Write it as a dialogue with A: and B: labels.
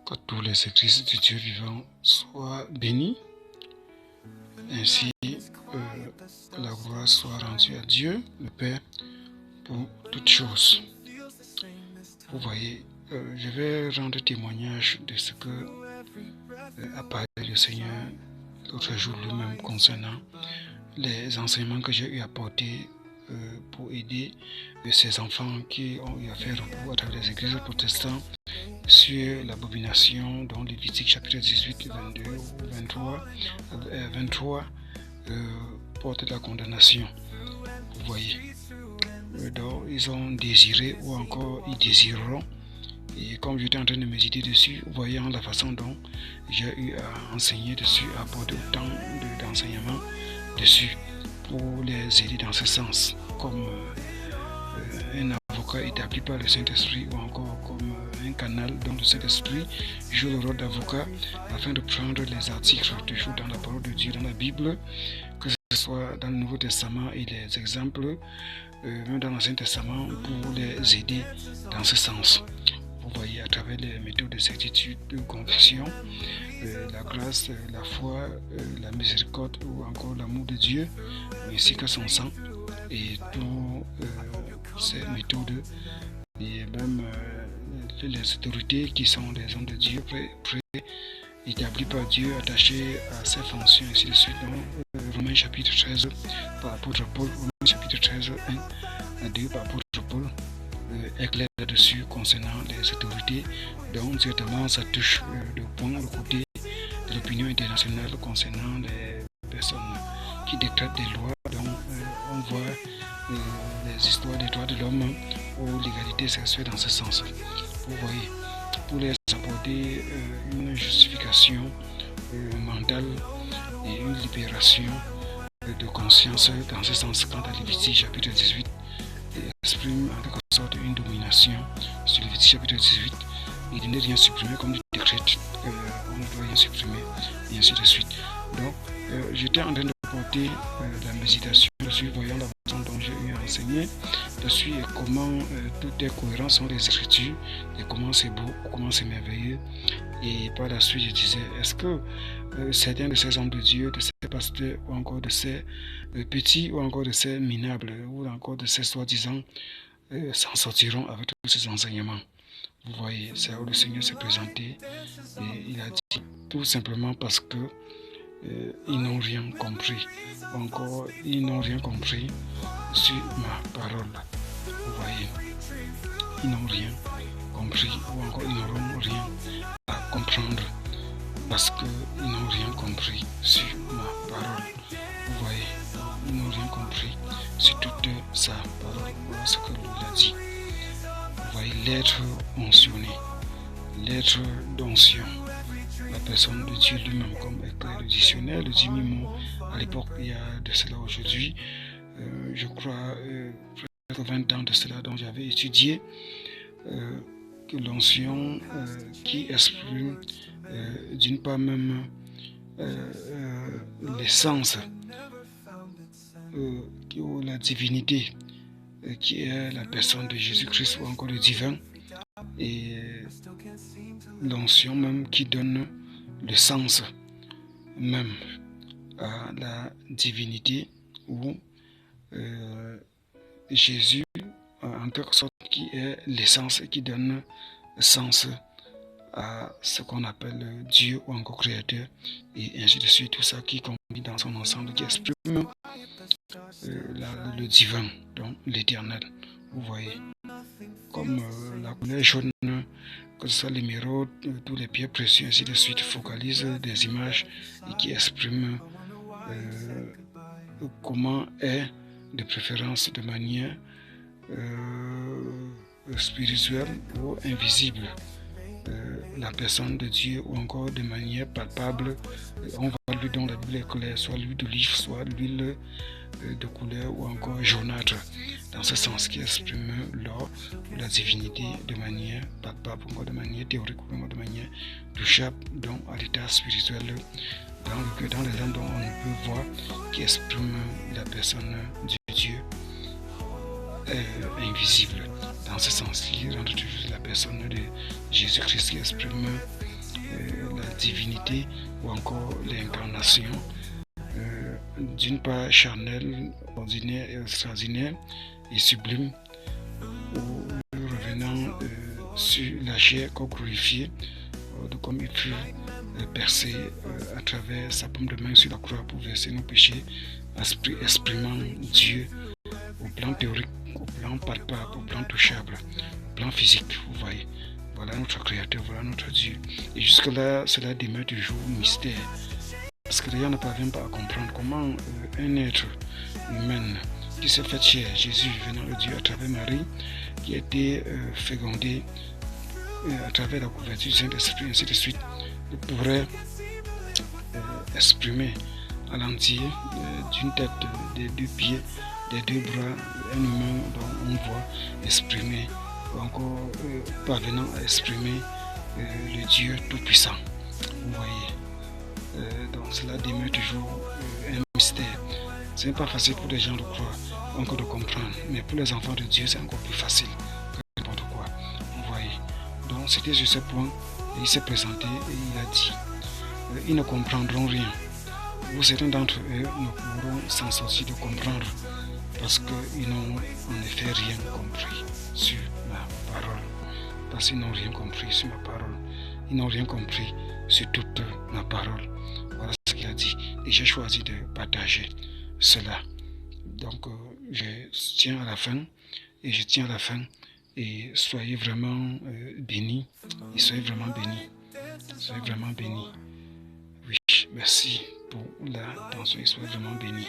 A: Que tous les églises de Dieu vivant soient bénis. Ainsi, la gloire soit rendue à Dieu, le Père, pour toutes choses. Vous voyez, je vais rendre témoignage de ce que a parlé le Seigneur l'autre jour lui-même concernant les enseignements que j'ai eu à porter pour aider ces enfants qui ont eu à faire recours à travers les églises protestantes sur l'abomination dont Lévitique chapitre 18, 22 ou 23 porte la condamnation. Vous voyez, donc ils ont désiré ou encore ils désireront. Et comme j'étais en train de méditer dessus, voyant la façon dont j'ai eu à enseigner dessus, à apporter autant d'enseignements dessus pour les aider dans ce sens, comme un avocat établi par le Saint-Esprit ou encore comme un canal dont le Saint-Esprit joue le rôle d'avocat afin de prendre les articles toujours dans la parole de Dieu, dans la Bible, que ce soit dans le Nouveau Testament et les exemples, même dans l'Ancien Testament, pour les aider dans ce sens. Vous voyez, à travers les méthodes de certitude, de conviction, la grâce, la foi, la miséricorde ou encore l'amour de Dieu, ainsi que son sang, et toutes ces méthodes, et même les autorités qui sont des hommes de Dieu, établis par Dieu, attachés à ses fonctions, ainsi de suite. Dans Romains chapitre 13, par l'apôtre Paul, Romains chapitre 13, 1 à 2, par l'apôtre Paul, éclaire là-dessus concernant les autorités. Donc directement ça touche le côté de l'opinion internationale concernant les personnes qui décrètent des lois. Donc on voit les histoires des droits de l'homme ou l'égalité sexuelle dans ce sens. Vous voyez, pour les apporter une justification mentale et une libération de conscience dans ce sens, quant à Lévitique chapitre 18 exprime en quelque sorte une domination sur Lévitique chapitre 18 et de ne rien supprimer comme du décret, on ne doit rien supprimer et ainsi de suite. Donc j'étais en train de porter la méditation dessus, voyant la façon dont j'ai eu à enseigner dessus et comment tout est cohérent sont les écritures et comment c'est beau, comment c'est merveilleux. Et par la suite je disais, est-ce que certains de ces hommes de Dieu, de ces pasteurs ou encore de ces petits ou encore de ces minables ou encore de ces soi-disant s'en sortiront avec tous ces enseignements? Vous voyez, c'est où le Seigneur s'est présenté et il a dit tout simplement parce que ils n'ont rien compris, ou encore ils n'ont rien compris sur ma parole. Vous voyez, ils n'ont rien compris ou encore ils n'auront rien à comprendre parce qu'ils n'ont rien compris sur ma parole. Vous voyez, ils n'ont rien compris sur toute sa parole, voilà ce que l'on a dit. Vous voyez, l'être mentionné, l'être d'onction, la personne de Dieu lui-même, comme éclaire le dictionnaire, le dit mot à l'époque, il y a de cela aujourd'hui, je crois, presque 20 ans de cela, dont j'avais étudié que l'onction qui exprime d'une part même l'essence ou la divinité qui est la personne de Jésus-Christ ou encore le divin, et l'onction même qui donne le sens même à la divinité ou Jésus en quelque sorte qui est l'essence qui donne sens à ce qu'on appelle Dieu ou encore créateur et ainsi de suite, tout ça qui combine dans son ensemble, qui exprime le divin, donc l'éternel. Vous voyez, comme la couleur jaune, que ce soit l'émeraude, tous les pierres précieuses, ainsi de suite, focalisent des images et qui expriment comment est de préférence de manière spirituelle ou invisible la personne de Dieu ou encore de manière palpable. On voit l'huile dont la Bible est claire, soit l'huile d'olive, soit l'huile de couleur ou encore jaunâtre, dans ce sens qui exprime l'or, la divinité de manière palpable, de manière théorique ou de manière touchable, donc à l'état spirituel dans les âmes dont on ne peut voir, qui exprime la personne de Dieu invisible. Dans ce sens, il rentre toujours la personne de Jésus-Christ qui exprime la divinité ou encore l'incarnation, d'une part charnelle, ordinaire et extraordinaire et sublime, ou revenant sur la chair glorifiée, de comme il fut percé à travers sa paume de main sur la croix pour verser nos péchés, exprimant Dieu au plan théorique, au plan palpable, au plan touchable, au plan physique, vous voyez. Voilà notre Créateur, voilà notre Dieu. Et jusque-là, cela demeure toujours mystère. Parce que les gens ne parviennent pas à comprendre comment un être humain qui s'est fait chair, Jésus venant de Dieu à travers Marie, qui a été fécondé à travers la couverture du Saint-Esprit, ainsi de suite, pourrait exprimer à l'entier d'une tête, des deux pieds, des deux bras, un humain dont on voit exprimer, ou encore parvenant à exprimer le Dieu Tout-Puissant. Vous voyez, donc cela demeure toujours un mystère. Ce n'est pas facile pour les gens de croire, encore de comprendre, mais pour les enfants de Dieu, c'est encore plus facile que n'importe quoi. Vous voyez. Donc c'était sur ce point, il s'est présenté et il a dit, ils ne comprendront rien. Ou certains d'entre eux ne pourront s'en sortir de comprendre parce qu'ils n'ont en effet rien compris sur ma parole. Parce qu'ils n'ont rien compris sur ma parole. Ils n'ont rien compris sur toute ma parole. Voilà ce qu'il a dit. Et j'ai choisi de partager cela. Donc je tiens à la fin. Et je tiens à la fin. Et soyez vraiment bénis. Et soyez vraiment bénis. Soyez vraiment bénis. Oui, merci pour l'attention et soyez vraiment bénis.